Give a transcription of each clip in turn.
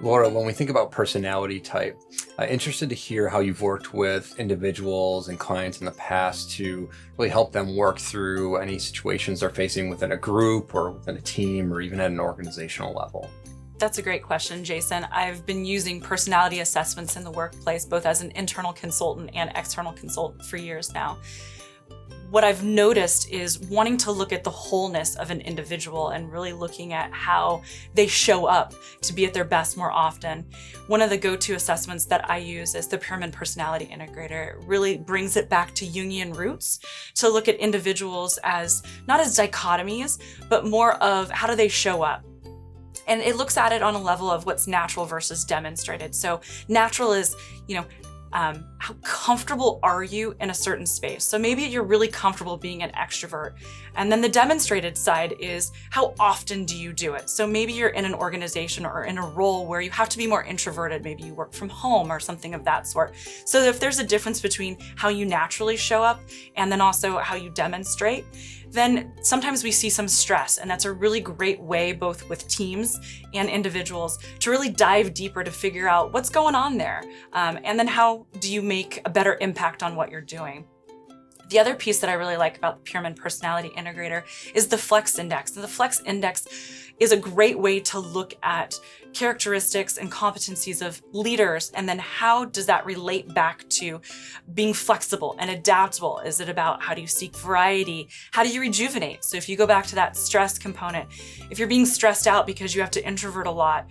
Laura, when we think about personality type, interested to hear how you've worked with individuals and clients in the past to really help them work through any situations they're facing within a group or within a team or even at an organizational level. That's a great question, Jason. I've been using personality assessments in the workplace, both as an internal consultant and external consultant for years now. What I've noticed is wanting to look at the wholeness of an individual and really looking at how they show up to be at their best more often. One of the go-to assessments that I use is the Pyramid Personality Integrator. It really brings it back to Jungian roots to look at individuals as not as dichotomies, but more of how do they show up. And it looks at it on a level of what's natural versus demonstrated. So natural is, how comfortable are you in a certain space? So maybe you're really comfortable being an extrovert. And then the demonstrated side is how often do you do it? So maybe you're in an organization or in a role where you have to be more introverted. Maybe you work from home or something of that sort. So if there's a difference between how you naturally show up and then also how you demonstrate, then sometimes we see some stress. And that's a really great way, both with teams and individuals, to really dive deeper to figure out what's going on there. And then how do you make a better impact on what you're doing? The other piece that I really like about the Pyramid Personality Integrator is the Flex Index. And the Flex Index is a great way to look at characteristics and competencies of leaders, and then how does that relate back to being flexible and adaptable? Is it about how do you seek variety? How do you rejuvenate? So if you go back to that stress component, if you're being stressed out because you have to introvert a lot,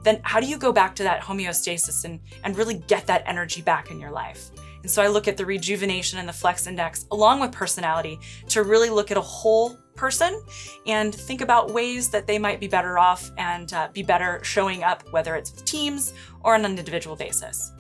then how do you go back to that homeostasis and really get that energy back in your life? And so I look at the rejuvenation and the Flex Index along with personality to really look at a whole person and think about ways that they might be better off and be better showing up, whether it's with teams or on an individual basis.